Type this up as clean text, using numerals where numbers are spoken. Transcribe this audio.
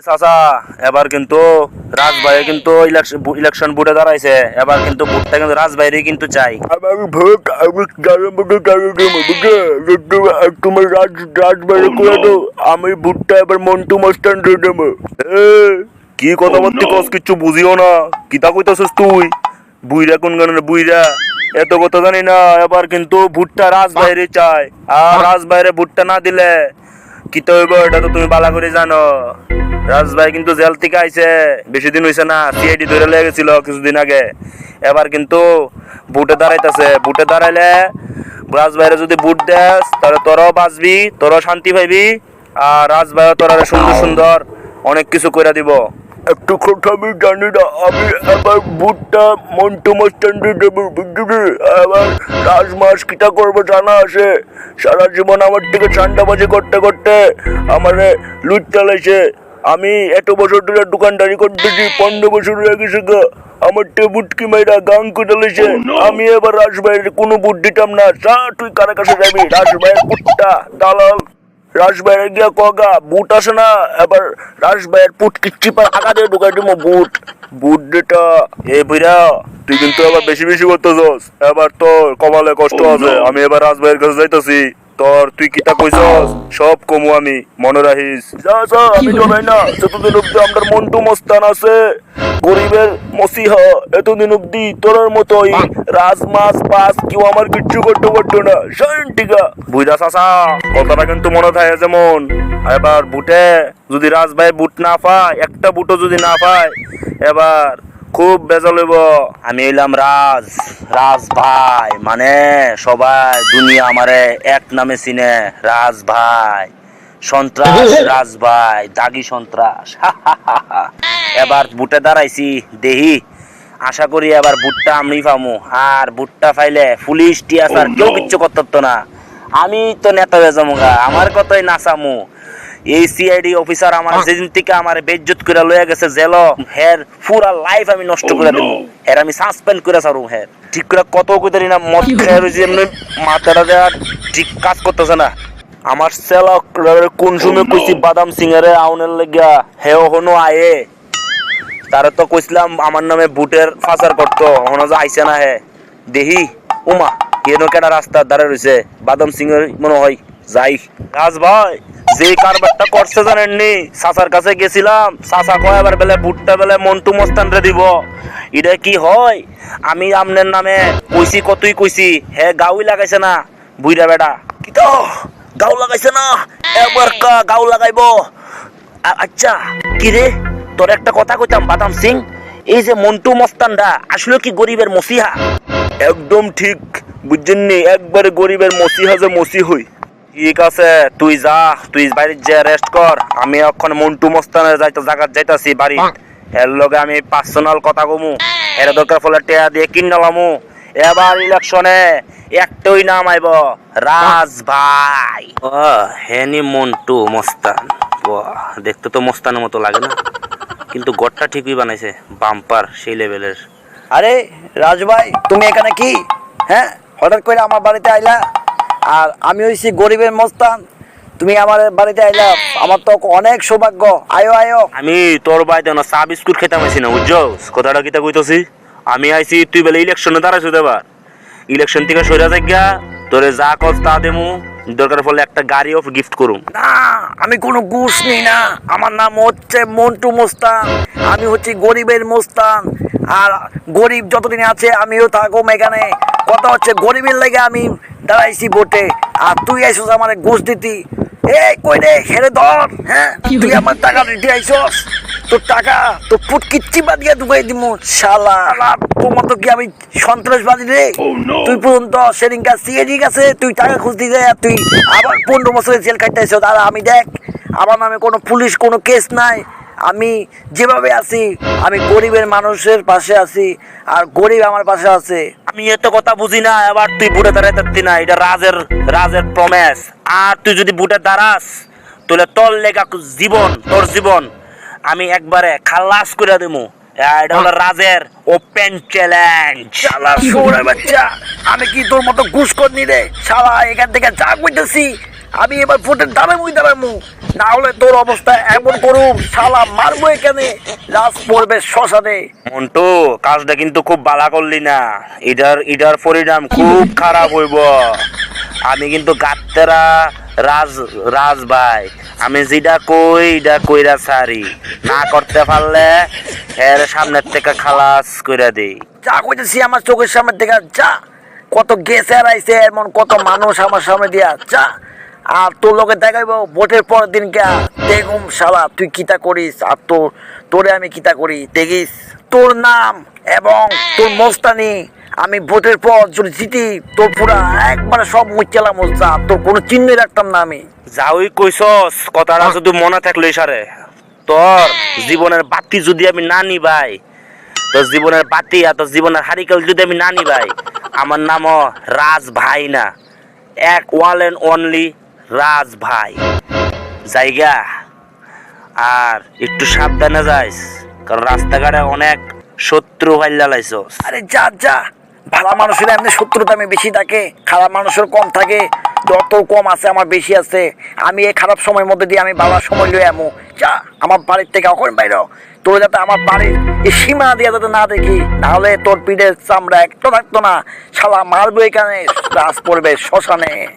চাচা এবার কিন্তু রাজভাই কিন্তু ইলেকশন বুটে দাঁড়াইছে। এবার কিন্তু বুটটা কিন্তু রাজভাইরই কিন্তু চাই। আমার ভোট আমি জানাবো তোমার রাজবাড়ি করে দাও। আমি ভোটটা এবার মন্টু মস্তান দিয়ে দেবো। কি কথাবার্তি কস কিচ্ছু বুঝিও না, কিতা কইতাছিস তুই? বুইরা কোন গানের বুইরা, এত কথা জানি না। এবার কিন্তু ভুট্টা রাজভাইরই চাই, আর রাজভাইরে ভুট্টা না দিলে কিতা হইব এটা তো তুমি বালা করে জানো। রাজভাই কিন্তু জেল থেকে আইছে, বেশি দিন হইছে না, সিআইডি ধরে লয়ে গেছিল কিছুদিন আগে। এবার কিন্তু বুটে দাঁড়াইতেছে, বুটে দাঁড়াইলে রাজভাইরে যদি বুট দেস তাহলে তোরাও বাঁচবি, তোরাও শান্তি পাইবি, আর রাজভাইও তোরা সুন্দর সুন্দর অনেক কিছু করে দিব। একটু কথা আমি জানি না, আমি এবার ভোটটা মন্টু মস্তান দিয়ে দেবো বুঝলি। এবার রাজমাস কিটা করবো জানা আছে। সারা জীবন আমার থেকে ঠান্ডাবাজি করতে করতে আমারে লুট চালাইছে। আমি এত বছর ধরে দোকানদারি করতেছি, 15 বছর হয়ে গেছে গা। আমার টে বুটকি মাইরা গাং করে চালাইছে। আমি এবার রাজভাইয়ের কোনো বুট দিতাম না। যা তুই কার কাছে যাবি, রাজভাইয়ের পুটটা দালাল। রাজভাইয়ের গিয়া কগা বুট আসে না, এবার রাজভাইয়ের পুট কিচ্ছি পা আগা দিয়ে ঢুকাই দিব বুট। বুট যেটা এ বুইরা তুই কিন্তু এবার বেশি বেশি করতেছস। এবার তোর কপালে কষ্ট আছে। আমি এবার রাজভাইয়ের কাছে যাইতাছি, তোর তুই কিতা কইছস সব কমু আমি, মনে রাখিস। যা যা, আমি যাই না। যতদিন অব্দি আমার মন্টু মস্তান আছে, গরিবের মসিহা, এতদিন অব্দি তোর মতোই রাজমাস পাস কেউ আমার কিচ্ছু করতে পারতো না। শান্তিকা বুইরা চাচা কথাটা কিন্তু মনে থাকে যেমন। এবার বুটে যদি রাজভাই বুট না পায়, একটা বুটও যদি না পায়, এবার খুব বেজাল হইব। আমি এলাম রাজ ভাই, মানে সবাই দুনিয়া আমারে এক নামে চিনে, রাজ ভাই সন্ত্রাস, রাজ ভাই দাগি সন্ত্রাস। এবার বুটে দাঁড়াইছি, দেহি আশা করি এবার বুটটা আমি পামু। আর বুটটা পাইলে পুলিশ টিয়াস আর কেউ কিচ্ছু করতে পারতো না। আমি তো নেতা হয়ে যাবো গা, আমার কথাই নাচামু। এই সিআইডি অফিসার আমার যেদিন থেকে আমার বেজ্জত করে লয়ে গেছে জেল, হের পুরা লাইফ আমি নষ্ট করে দেবো। হের আমি সাসপেন্ড করে ছাড়ু। হের ঠিক করে কত কইতারি না, মদ খেয়ে রয়েছে এমনি, মাথাটা দেওয়া ঠিক কাজ করতেছে না। আমার সেলক কোন সময় কইছি বাদাম সিংহারে আউনের লেগা, হে হনো আয়ে। তারা তো কইছিলাম আমার নামে বুটের ফাসার করতো, হনো যে আইসে না। হে দেহি উমা কেন কেটা রাস্তার ধারে রয়েছে, বাদাম সিংহের মনে হয় যাই। রাজ ভাই যে কারবারটা করছে জানেননি, চাচার কাছে গেছিলাম, চাচা কয় এবার বেলে বুটটা বেলে মন্টু মস্তান রে দিব। এটা কি হয়, আমি আমনের নামে কইছি, কতই কইছি, হে গাউই লাগাইছে না বুইরা বেটা। কি তো গাউ লাগাইছে না, এবার গাউ লাগাইব। আচ্ছা কি রে, তোর একটা কথা কইতাম বাদাম সিং, এই যে মন্টু মস্তানরা আসলে কি গরিবের মসিহা? একদম ঠিক বুঝছেননি, একবারে গরিবের মসিহা যে মসি হই। ঠিক আছে, তুই যা, তুই বাড়ির যে রেস্ট কর। আমি এখন মন্টু মস্তানের যাইতাছি বাড়ি। এর লগে আমি পার্সোনাল কথা কমু, এর দরকার ফলে টেয়া দিয়ে কিনালামু। এবার ইলেকশনে একটাই নাম আইব, রাজ ভাই। হেনি মন্টু মস্তান, দেখতে তো মস্তানের মতো লাগে না, কিন্তু গড়টা ঠিকই বানাইছে, বাম্পার সেই লেভেলের। আরে রাজ ভাই, তুমি এখানে কি? হ্যাঁ, হঠাৎ করে আমার বাড়িতে আইলা। আর আমি হইছি গরিবের মস্তান, তুমি আমার বাড়িতে আইলা, আমার তো অনেক সৌভাগ্য। আয়ো আয়ো। আমি তোর বাড়িতে না চা বিস্কুট খেতাম আইছি না, বুঝছো কথাটা কিতা কইতাছি। আমি আইছি তুই বেলে ইলেকশনে দাঁড়াইছো, এবার ইলেকশন থেকে সইরা যাইগা, তোরে যা কস তা দেমু, দরকার পড়লে একটা গাড়ি অফ গিফট করুম। না, আমি কোনো ঘুষ নিই না। আমার নাম হচ্ছে মন্টু মস্তান, আমি হচ্ছি গরিবের মস্তান। আর গরিব যতদিন আছে আমিও থাকবো এখানে। কথা হচ্ছে গরিবের লেগে আমি দাঁড়াইছি ভোটে, আর তুই আইসস আমার ঘুষ দিতি। এই কই রে, হেরে ধর। হ্যাঁ, তুই আমার টাকা দিতে আইসস, তোর টাকা তোর ফুট কিচ্ছি বাদ দিয়ে ঢুকাই দিব। শালা, তোর মতো কি আমি সন্ত্রাসবাদী রে? তুই পর্যন্ত সেদিনকার সিএডি গেছে, তুই টাকা খুঁজতে যায়, তুই আবার 15 বছরের জেল খাইতেছ। আর আমি দেখ, আমার নামে কোনো পুলিশ কোনো কেস নাই। আমি যেভাবে আছি, আমি গরিবের মানুষের পাশে আছি, আর গরিব আমার পাশে আছে। আমি এত কথা বুঝি না। এবার তুই বুটে দাঁড়াইতে না, এটা রাজের প্রমেস। আর তুই যদি বুটে দাঁড়াস, তাহলে তোর লেগা জীবন, তোর জীবন আমি একবারে খালাস করে দেবো। এটা হলো রাজের ওপেন চ্যালেঞ্জ। শালা শোরে বাচ্চা, আমি কি তোর মতো ঘুষ কর নি রে? শালা, এখান থেকে যা কইতেছি আমি এবার ভোটের দাঁড়ামু, না হলে তোর অবস্থা এমন করুম শালা মারবো এখানে রাজ পড়বে শ্মশানে। মন্টু কাজটা কিন্তু খুব বালা করলি না, এটার পরিণাম খুব খারাপ হইব। আমি কিন্তু গাত্তেরা রাজ ভাই, আমি যেটা কই এটা কইরা সারি, না করতে পারলে এর সামনের থেকে খালাস কইরা দেই। যা কইতেছি আমার চোখের সামনে থেকে যা, কত গেছে আইছে এমন কত মানুষ আমার সামনে দিয়া যা। আর তোর লোকে দেখাইব ভোটের পরের দিন কে দেখুম শালা তুই কিতা করিস, আর তোরে আমি কিতা করি দেখিস। তোর নাম এবং তোর মোস্তানি আমি ভোটের পর যদি জিতি তোর পুরা একবারে সব মুচ্চালাম যা, তোর কোনো চিহ্ন রাখতাম না আমি। যাওই কইছস কথাটা যদি মনে থাকলো ইশারে, তোর জীবনের বাতি যদি আমি না নিবাই, তোর জীবনের বাতি আর তোর জীবনের হারিকেল যদি আমি না নিবাই, আমার নামও রাজ ভাই না, এক ওয়ান এন্ড অনলি রাজ ভাই। জায়গা আর একটু সাবধানে যাইস, কারণ রাস্তাঘাটে অনেক শত্রু ফাইল্লা লাইছস। আরে যা যা, ভালো মানুষের এমনি শত্রুতা আমি বেশি থাকে, খারাপ মানুষের কম থাকে। যত কম আছে আমার বেশি আছে। আমি এই খারাপ সময়ের মধ্যে দিয়ে আমি ভালো সময় লই আমু। যা আমার বাড়ির থেকে এখন বাইর, তোর যাতে আমার বাড়ির এই সীমা দিয়ে যাতে না দেখি, নাহলে তোর পিঠের চামড়া একটা থাকতো না, শালা মারবো এখানে রাজ পড়বে শ্মশানে।